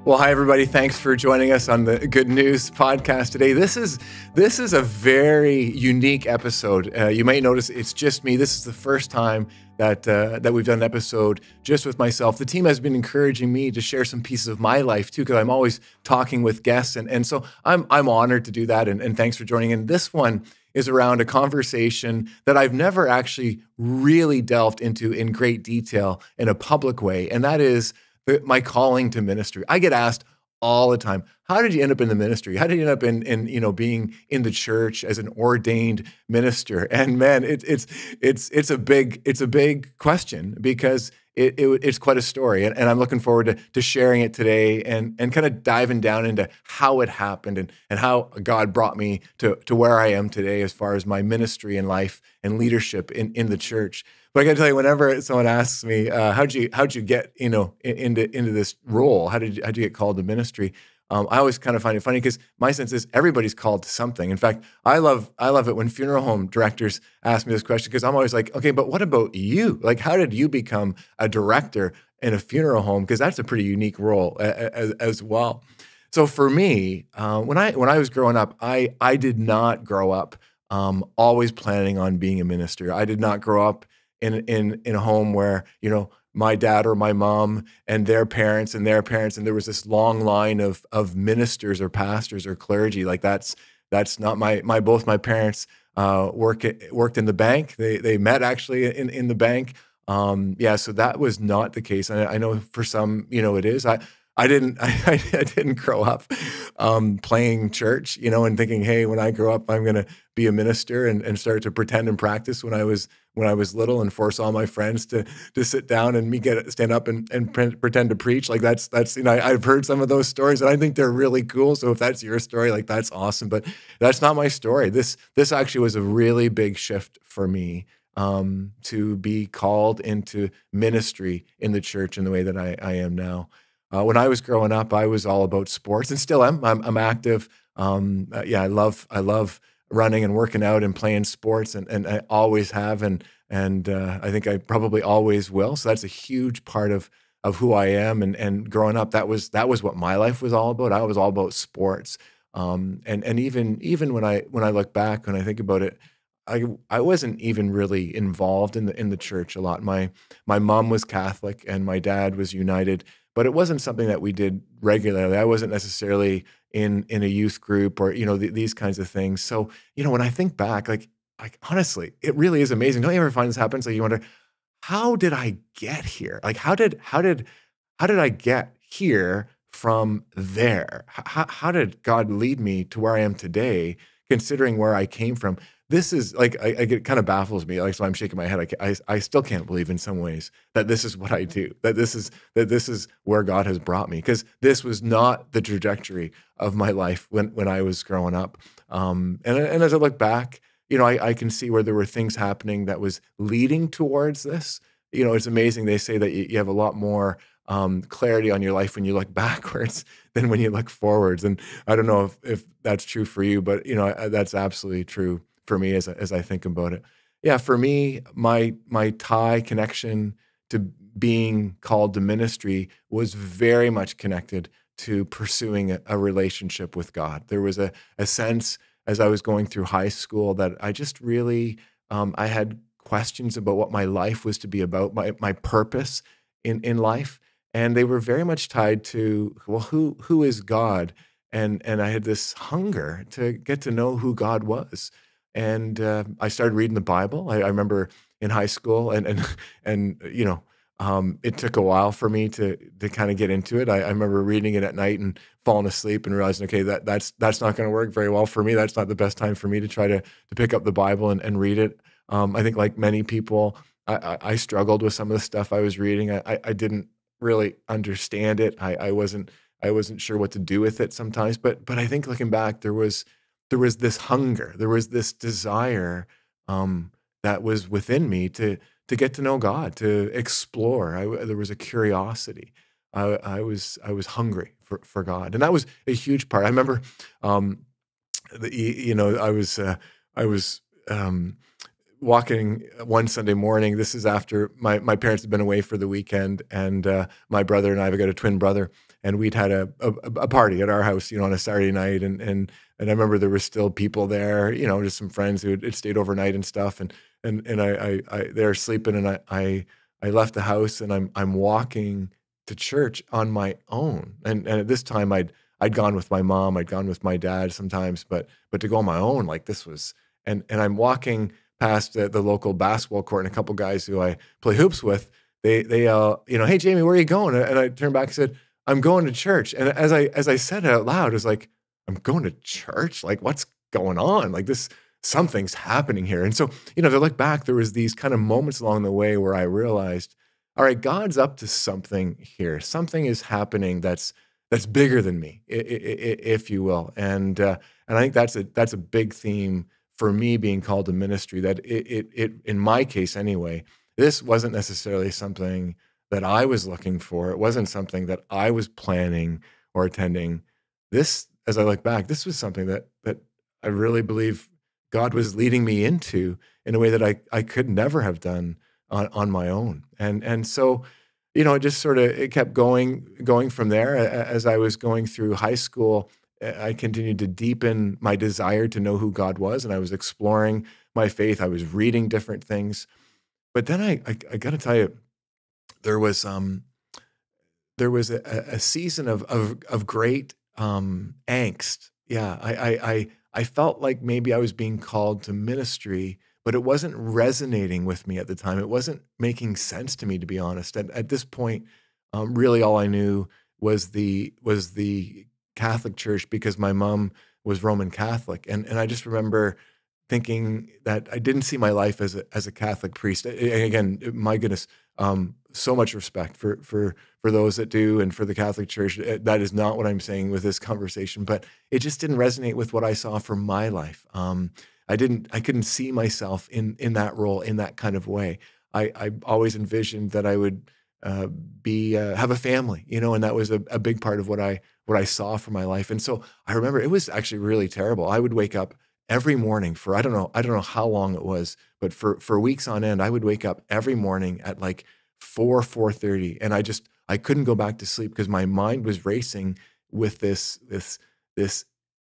Well, hi everybody. Thanks for joining us on the Good News podcast today. This is a very unique episode. You might notice it's just me. This is the first time that we've done an episode just with myself. The team has been encouraging me to share some pieces of my life too, because I'm always talking with guests, and so I'm honored to do that. And thanks for joining in. This one is around a conversation that I've never actually really delved into in great detail in a public way, and that is my calling to ministry. I get asked all the time, how did you end up in the ministry? How did you end up in being in the church as an ordained minister? And man, it's a big question, because it's quite a story. And I'm looking forward to sharing it today and kind of diving down into how it happened and how God brought me to where I am today as far as my ministry and life and leadership in the church. But I got to tell you, whenever someone asks me, how'd you get into this role? How'd you get called to ministry? I always kind of find it funny, because my sense is everybody's called to something. In fact, I love it when funeral home directors ask me this question, because I'm always like, okay, but what about you? Like, how did you become a director in a funeral home? Because that's a pretty unique role as well. So for me, when I was growing up, I did not grow up always planning on being a minister. I did not grow up in a home where, my dad or my mom and their parents and their parents, and there was this long line of ministers or pastors or clergy. Like that's not both my parents worked in the bank. They met actually in the bank. So that was not the case. And I know for some, it is. I didn't grow up playing church, and thinking, hey, when I grow up, I'm going to be a minister, and start to pretend and practice when I was little, and force all my friends to sit down and me stand up and pretend to preach. Like that's I've heard some of those stories, and I think they're really cool. So if that's your story, like that's awesome. But that's not my story. This actually was a really big shift for me, to be called into ministry in the church in the way that I am now. When I was growing up, I was all about sports, and still am. I'm active. I love running and working out and playing sports, and I always have, and I think I probably always will. So that's a huge part of who I am. And growing up, that was what my life was all about. I was all about sports. And even when I look back, when I think about it, I wasn't even really involved in the church a lot. My mom was Catholic and my dad was United, but it wasn't something that we did regularly. I wasn't necessarily in a youth group or these kinds of things. So when I think back, like honestly, it really is amazing. Don't you ever find this happens? Like you wonder, how did I get here? Like how did I get here from there? How did God lead me to where I am today, considering where I came from? This is like, it kind of baffles me. Like, so I'm shaking my head. I still can't believe in some ways that this is what I do, that this is where God has brought me, because this was not the trajectory of my life when I was growing up. And as I look back, I can see where there were things happening that was leading towards this. It's amazing. They say that you have a lot more clarity on your life when you look backwards than when you look forwards. And I don't know if that's true for you, but that's absolutely true for me as I think about it. Yeah, for me, my tie connection to being called to ministry was very much connected to pursuing a relationship with God. There was a sense as I was going through high school that I just really, I had questions about what my life was to be about, my purpose in life. And they were very much tied to, well, who is God? And I had this hunger to get to know who God was. And I started reading the Bible. I remember in high school, and it took a while for me to kind of get into it. I remember reading it at night and falling asleep and realizing, okay, that's not going to work very well for me. That's not the best time for me to try to pick up the Bible and read it. I think like many people, I struggled with some of the stuff I was reading. I didn't really understand it. I wasn't sure what to do with it sometimes. But I think looking back, there was this hunger, there was this desire that was within me to get to know God, to explore. There was a curiosity. I was hungry for God, and that was a huge part. I remember, I was walking one Sunday morning. This is after my parents had been away for the weekend, and my brother and I have got a twin brother, and we'd had a party at our house, on a Saturday night, and I remember there were still people there, just some friends who had stayed overnight and stuff, and they're sleeping, and I left the house, and I'm walking to church on my own, and at this time I'd gone with my mom, I'd gone with my dad sometimes, but to go on my own, like, this was, and I'm walking past the local basketball court, and a couple guys who I play hoops with, they hey Jamie, where are you going? And I turned back and said, I'm going to church. And as I said it out loud, it was like, I'm going to church? Like, what's going on? Like, something's happening here. And so, to look back, there was these kind of moments along the way where I realized, all right, God's up to something here. Something is happening that's bigger than me, if you will. And I think that's a big theme for me being called to ministry, that it in my case anyway, this wasn't necessarily something that I was looking for. It wasn't something that I was planning or attending. This, as I look back, this was something that I really believe God was leading me into in a way that I could never have done on my own. And so, it just sort of, it kept going from there. As I was going through high school, I continued to deepen my desire to know who God was, and I was exploring my faith. I was reading different things. But then I got to tell you, there was a season of great angst. Yeah, I felt like maybe I was being called to ministry, but it wasn't resonating with me at the time. It wasn't making sense to me, to be honest. At this point, really all I knew was the Catholic Church, because my mom was Roman Catholic, and I just remember thinking that I didn't see my life as a Catholic priest. And again, my goodness, so much respect for those that do, and for the Catholic Church. That is not what I'm saying with this conversation, but it just didn't resonate with what I saw for my life. I couldn't see myself in that role, in that kind of way. I always envisioned that I would have a family, and that was a big part of what I saw for my life. And so I remember it was actually really terrible. I would wake up every morning for, I don't know how long it was, but for weeks on end, I would wake up every morning at like 4:30, and I couldn't go back to sleep because my mind was racing with this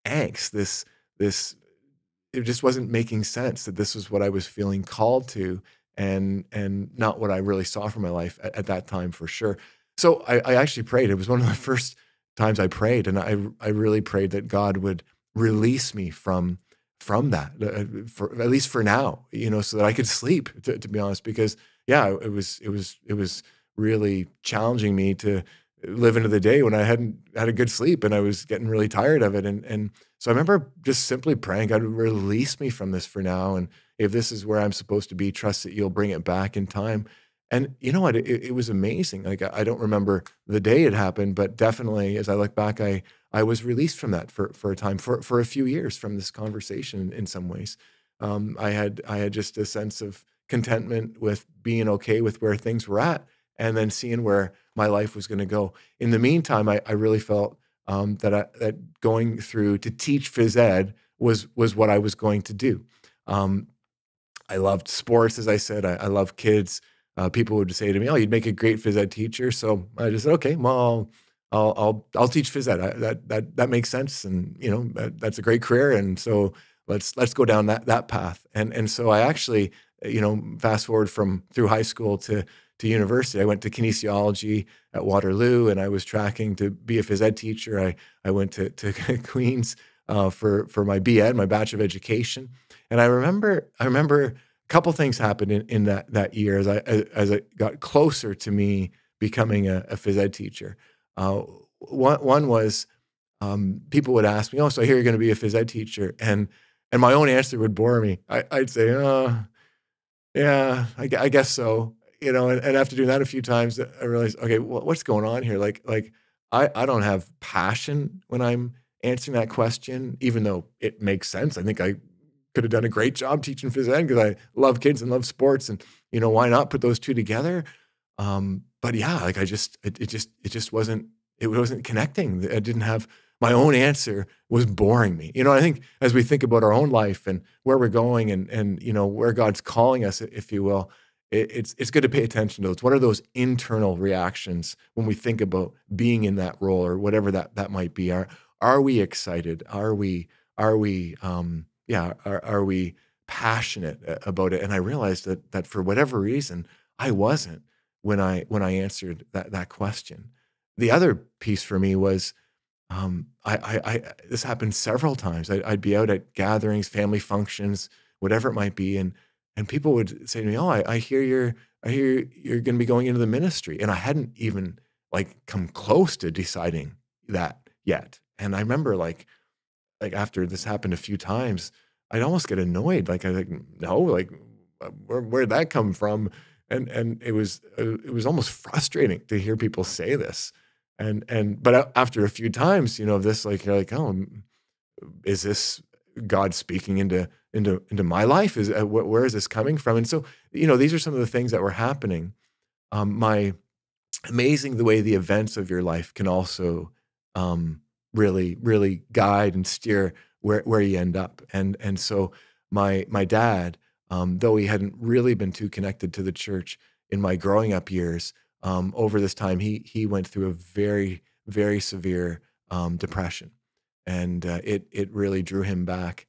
angst, this it just wasn't making sense that this was what I was feeling called to, and not what I really saw for my life at that time, for sure. So I actually prayed. It was one of the first times I prayed, and I really prayed that God would release me from that, for at least for now, so that I could sleep, to be honest, because yeah, it was really challenging me to live into the day when I hadn't had a good sleep, and I was getting really tired of it. And so I remember just simply praying, God, release me from this for now. And if this is where I'm supposed to be, trust that you'll bring it back in time. And you know what? It was amazing. Like, I don't remember the day it happened, but definitely as I look back, I was released from that for a time, for a few years, from this conversation in some ways. I had just a sense of contentment with being okay with where things were at, and then seeing where my life was going to go. In the meantime, I really felt that going through to teach phys ed was what I was going to do. I loved sports, as I said. I love kids. People would say to me, "Oh, you'd make a great phys ed teacher." So I just said, "Okay, well, I'll teach phys ed. That makes sense, and that's a great career. And so let's go down that path." And so I actually, fast forward through high school to university. I went to kinesiology at Waterloo, and I was tracking to be a phys ed teacher. I went to Queens for my BEd, my Bachelor of Education. And I remember a couple things happened in that year as I got closer to me becoming a phys ed teacher. One was, people would ask me, "Oh, so I hear you're going to be a phys ed teacher," and my own answer would bore me. I'd say, "Oh, yeah, I guess so." And after doing that a few times, I realized, okay, what's going on here? Like I don't have passion when I'm answering that question, even though it makes sense. I think I could have done a great job teaching phys ed because I love kids and love sports, and why not put those two together? But yeah, like it just wasn't connecting. I didn't have my own answer, was boring me. I think as we think about our own life and where we're going and where God's calling us, if you will, it's good to pay attention to those. What are those internal reactions when we think about being in that role or whatever that might be? Are we excited? Are we passionate about it? And I realized that for whatever reason, I wasn't when I answered that question. The other piece for me was this happened several times. I'd be out at gatherings, family functions, whatever it might be, and people would say to me, "Oh, I hear you're going to be going into the ministry," and I hadn't even like come close to deciding that yet. And I remember like after this happened a few times, I'd almost get annoyed. Like I like no, like where'd that come from? And it was almost frustrating to hear people say this. But after a few times, this like you're like, oh, is this God speaking into my life? Is where is this coming from? And so these are some of the things that were happening. My amazing the way the events of your life can also really, really guide and steer where you end up. And so my dad, though he hadn't really been too connected to the church in my growing up years, over this time he went through a very, very severe depression, and it really drew him back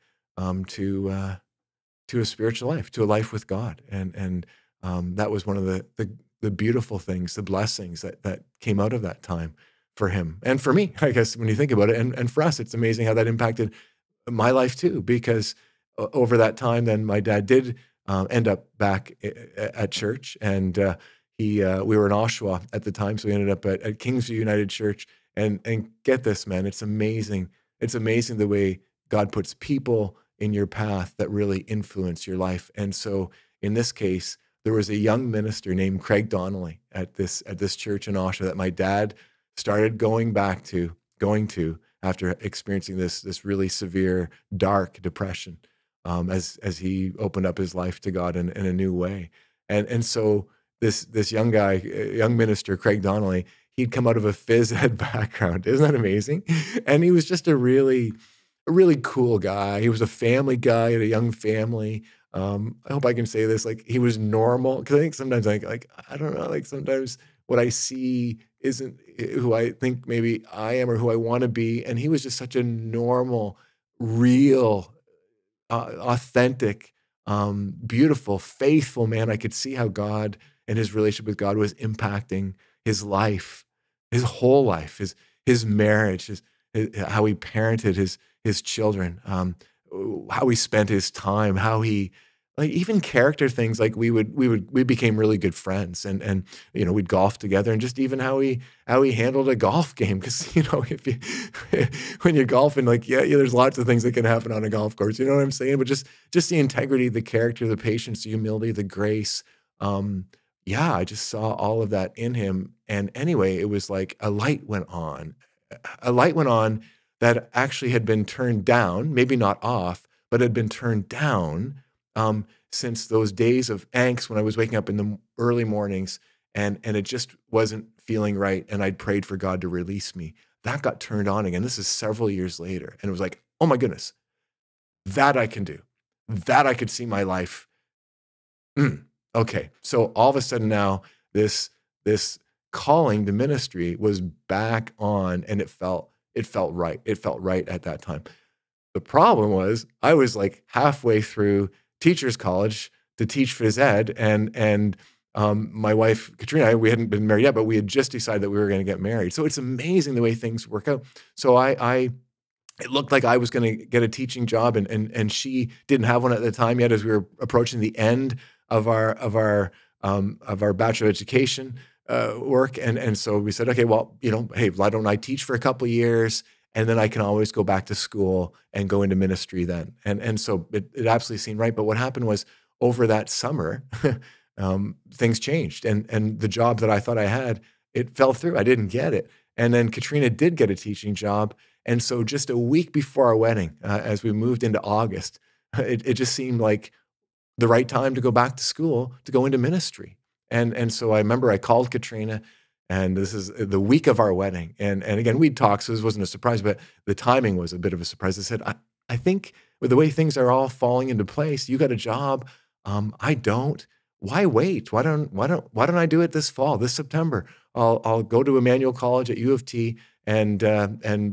to a spiritual life, to a life with God, and that was one of the beautiful things, the blessings that came out of that time for him and for me, I guess, when you think about it, and for us, it's amazing how that impacted my life too, because over that time, then my dad did end up back at church, and we were in Oshawa at the time, so we ended up at Kingsview United Church, and get this, man, it's amazing. It's amazing the way God puts people in your path that really influence your life. And so in this case, there was a young minister named Craig Donnelly at this church in Oshawa that my dad started going to after experiencing this really severe, dark depression, as he opened up his life to God in a new way. And so this young guy, young minister, Craig Donnelly, he'd come out of a phys ed background. Isn't that amazing? And he was just a really cool guy. He was a family guy, had a young family. I hope I can say this, like he was normal. Because I think sometimes like I don't know, like sometimes what I see isn't who I think maybe I am or who I want to be. And he was just such a normal, real, authentic, beautiful, faithful man. I could see how God and his relationship with God was impacting his life, his whole life, his marriage, how he parented his children, how he spent his time, how he like even character things like we became really good friends, and we'd golf together, and just even how he handled a golf game, because if you when you're golfing, like yeah, there's lots of things that can happen on a golf course, you know what I'm saying, but just the integrity, the character, the patience, the humility, the grace, yeah, I just saw all of that in him. And anyway, it was like a light went on that actually had been turned down, maybe not off, but had been turned down since those days of angst when I was waking up in the early mornings, and it just wasn't feeling right, and I'd prayed for God to release me. That got turned on again. This is several years later, and it was like, oh my goodness, that I can do. That I could see my life. Okay, so all of a sudden now this calling to ministry was back on, and it felt right. It felt right at that time. The problem was I was like halfway through teachers college to teach phys ed, and my wife Katrina, we hadn't been married yet, but we had just decided that we were going to get married. So it's amazing the way things work out. So it looked like I was going to get a teaching job, and she didn't have one at the time yet, as we were approaching the end of our Bachelor of Education work, and so we said, okay, well, hey, why don't I teach for a couple of years, and then I can always go back to school and go into ministry then. And so it absolutely seemed right. But what happened was over that summer, things changed, and the job that I thought I had, it fell through. I didn't get it, and then Katrina did get a teaching job. And so just a week before our wedding, as we moved into August, it just seemed like the right time to go back to school, to go into ministry. And so I remember I called Katrina, and this is the week of our wedding. And again, we'd talked, so this wasn't a surprise, but the timing was a bit of a surprise. I said, I think with the way things are all falling into place, you got a job, I don't. why wait? Why don't I do it this fall, this September? I'll go to Emmanuel College at U of T, and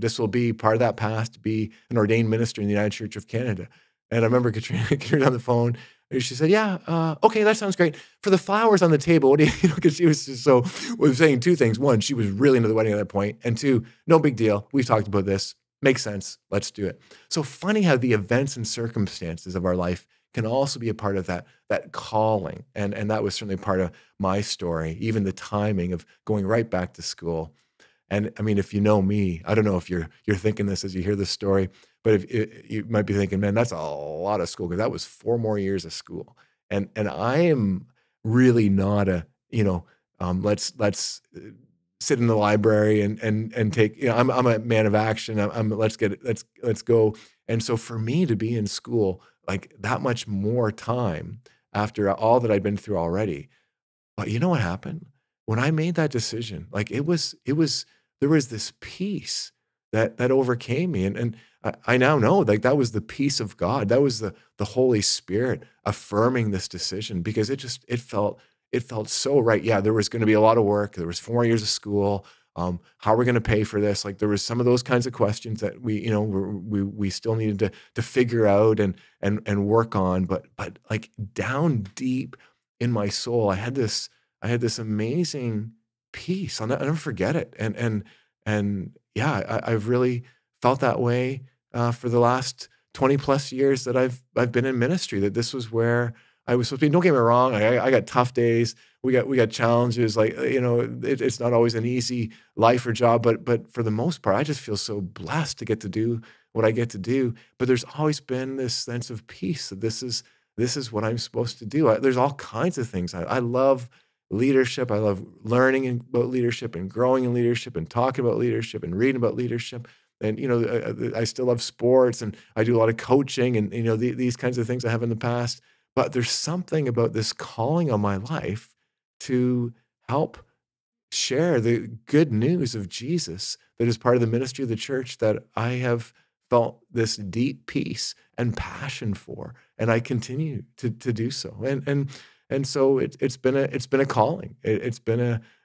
this will be part of that path to be an ordained minister in the United Church of Canada. And I remember Katrina on the phone. And she said, "Yeah, okay, that sounds great. For the flowers on the table, what do you, because she was just so was saying two things. One, she was really into the wedding at that point, and two, no big deal. We've talked about this. Makes sense. Let's do it. So funny how the events and circumstances of our life can also be a part of that calling, and that was certainly part of my story. Even the timing of going right back to school. And I mean, if you know me, I don't know if you're thinking this as you hear this story, but if you might be thinking, man, that's a lot of school because that was 4 more years of school. And I am really not a, let's sit in the library and take, I'm a man of action. Let's go. And so for me to be in school like that much more time after all that I'd been through already, but you know what happened? When I made that decision, like it was there was this peace that overcame me. And I now know like that was the peace of God. That was the Holy Spirit affirming this decision because it felt so right. Yeah, there was going to be a lot of work. There was 4 years of school. How are we going to pay for this? Like there was some of those kinds of questions that we still needed to figure out and work on. But like down deep in my soul, I had this amazing peace. I'll never forget it. And yeah, I've really felt that way for the last 20 plus years that I've been in ministry. That this was where I was supposed to be. Don't get me wrong. I got tough days. We got challenges. Like it's not always an easy life or job. But for the most part, I just feel so blessed to get to do what I get to do. But there's always been this sense of peace that this is what I'm supposed to do. There's all kinds of things. I love leadership. I love learning about leadership and growing in leadership and talking about leadership and reading about leadership. And I still love sports and I do a lot of coaching and these kinds of things I have in the past. But there's something about this calling on my life to help share the good news of Jesus that is part of the ministry of the church that I have felt this deep peace and passion for, and I continue to do so. And so it's been a calling. It's been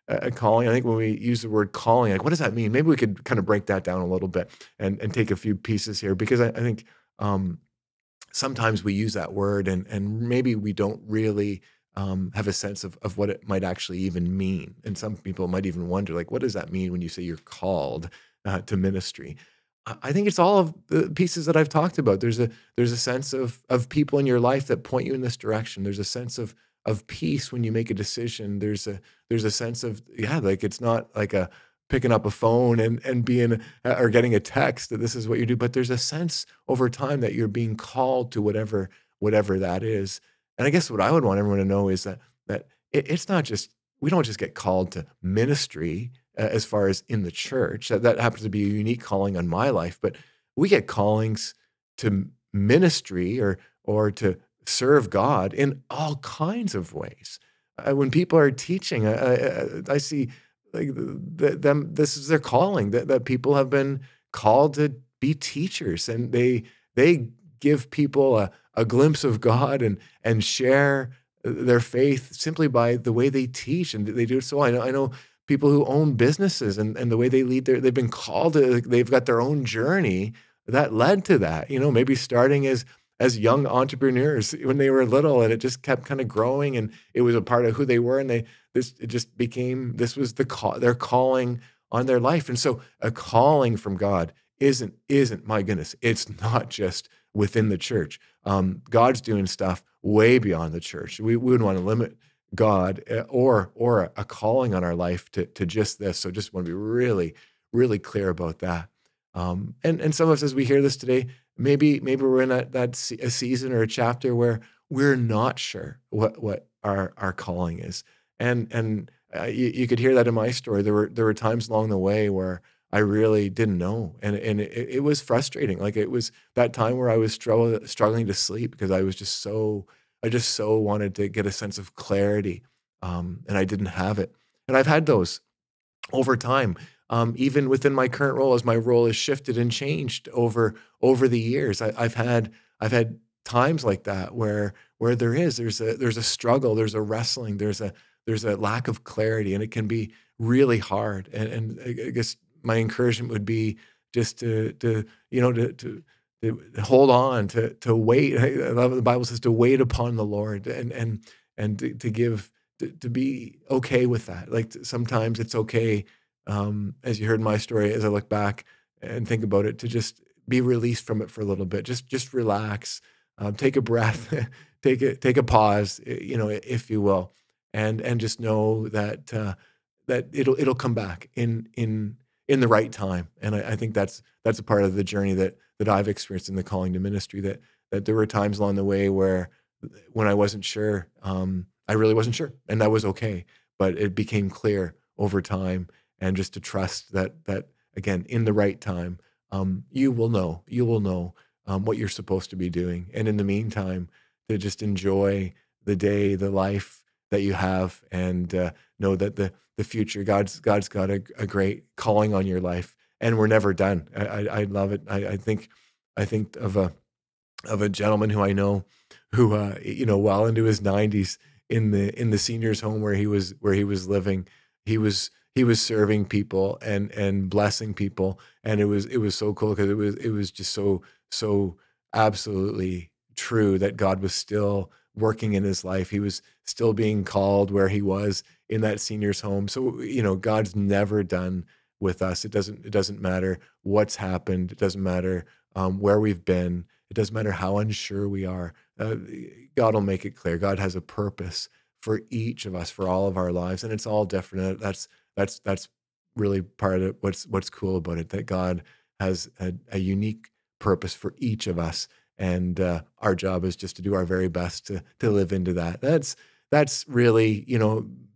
a calling. I think when we use the word calling, like what does that mean? Maybe we could kind of break that down a little bit and take a few pieces here because I think sometimes we use that word and maybe we don't really have a sense of what it might actually even mean. And some people might even wonder, like, what does that mean when you say you're called to ministry? I think it's all of the pieces that I've talked about. There's a sense of people in your life that point you in this direction. There's a sense of peace when you make a decision. There's a sense of, yeah, like it's not like a picking up a phone and being or getting a text that this is what you do, but there's a sense over time that you're being called to whatever that is. And I guess what I would want everyone to know is that it's not just we don't just get called to ministry as far as in the church. That happens to be a unique calling on my life, but we get callings to ministry or to serve God in all kinds of ways. When people are teaching, I see like them. This is their calling. That people have been called to be teachers, and they give people a glimpse of God and share their faith simply by the way they teach, and they do it so. I know people who own businesses and the way they lead they've been called to. They've got their own journey that led to that. Maybe starting as young entrepreneurs when they were little, and it just kept kind of growing, and it was a part of who they were, and this was their calling on their life. And so a calling from God isn't my goodness, it's not just within the church. God's doing stuff way beyond the church. We wouldn't want to limit God or a calling on our life to just this. So just want to be really, really clear about that. And some of us, as we hear this today, maybe we're in a season or a chapter where we're not sure what our calling is. And you could hear that in my story. There were times along the way where I really didn't know, and it was frustrating. Like it was that time where I was struggling to sleep because I just so wanted to get a sense of clarity, and I didn't have it. And I've had those over time, even within my current role, as my role has shifted and changed over the years. I've had times like that where there's a struggle, there's a wrestling, there's a lack of clarity, and it can be really hard. And I guess my encouragement would be just to you know to hold on, to wait. I love what the Bible says, to wait upon the Lord, and to give, to be okay with that. Like sometimes it's okay, as you heard in my story, as I look back and think about it, to just be released from it for a little bit. Just relax, take a breath, take a pause, if you will, and just know that that it'll come back in the right time. And I think that's a part of the journey that I've experienced in the calling to ministry. That there were times along the way where when I wasn't sure, I really wasn't sure, and that was okay. But it became clear over time, and just to trust that again, in the right time, you will know what you're supposed to be doing. And in the meantime, to just enjoy the day, the life that you have, and know that the future, God's got a great calling on your life, and we're never done. I love it. I think of a gentleman who I know, who well into his 90s, in the seniors home where he was living, he was serving people and blessing people, and it was so cool, because it was just so absolutely true that God was still working in his life. He was still being called where he was in that seniors home. So God's never done with us. It doesn't matter what's happened. It doesn't matter where we've been. It doesn't matter how unsure we are. God will make it clear. God has a purpose for each of us, for all of our lives, and it's all different. That's really part of what's cool about it, that God has a unique purpose for each of us, and our job is just to do our very best to live into that. That's really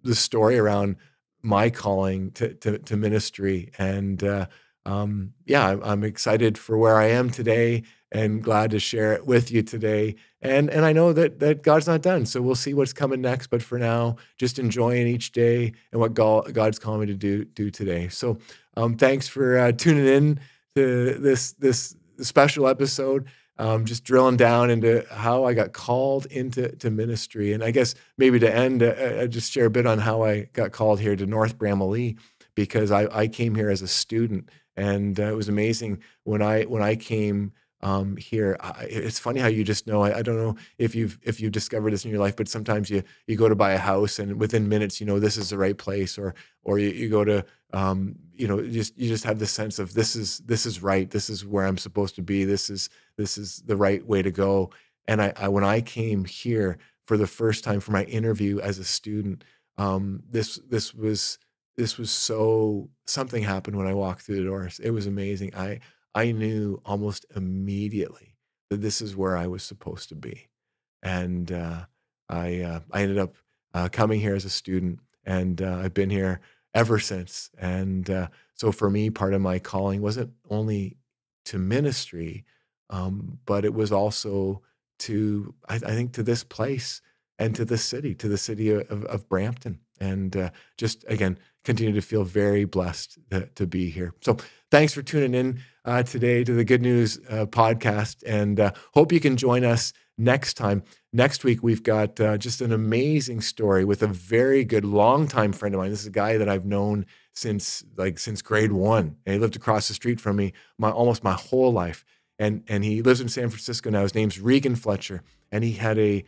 the story around my calling to ministry, and I'm excited for where I am today, and glad to share it with you today. And I know that God's not done, so we'll see what's coming next. But for now, just enjoying each day and what God's calling me to do today. So thanks for tuning in to this special episode. Just drilling down into how I got called into ministry. And I guess maybe to end, I just share a bit on how I got called here to North Bramalea, because I came here as a student, and it was amazing when I came here. It's funny how you just know. I don't know if you've discovered this in your life, but sometimes you go to buy a house, and within minutes this is the right place, or you go to you just have this sense of this is right. This is where I'm supposed to be. This is the right way to go. And when I came here for the first time for my interview as a student, this was something happened when I walked through the doors. It was amazing. I knew almost immediately that this is where I was supposed to be. And I ended up coming here as a student, and I've been here ever since. And so for me, part of my calling wasn't only to ministry, but it was also to, I think, to this place and to this city, to the city of Brampton. And just, again, continue to feel very blessed to be here. So thanks for tuning in today to the Good News podcast, and hope you can join us next time. Next week, we've got just an amazing story with a very good longtime friend of mine. This is a guy that I've known since grade 1, and he lived across the street from me almost my whole life. And he lives in San Francisco now. His name's Regan Fletcher, and he had a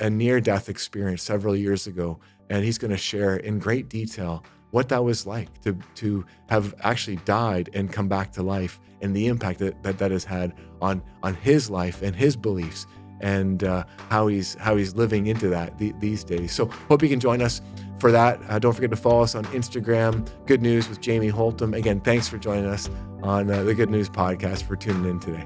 near-death experience several years ago, and he's going to share in great detail what that was like to have actually died and come back to life, and the impact that has had on his life and his beliefs, and how he's living into that these days. So hope you can join us for that. Don't forget to follow us on Instagram, Good News with Jamie Holtum. Again, thanks for joining us on the Good News podcast, for tuning in today.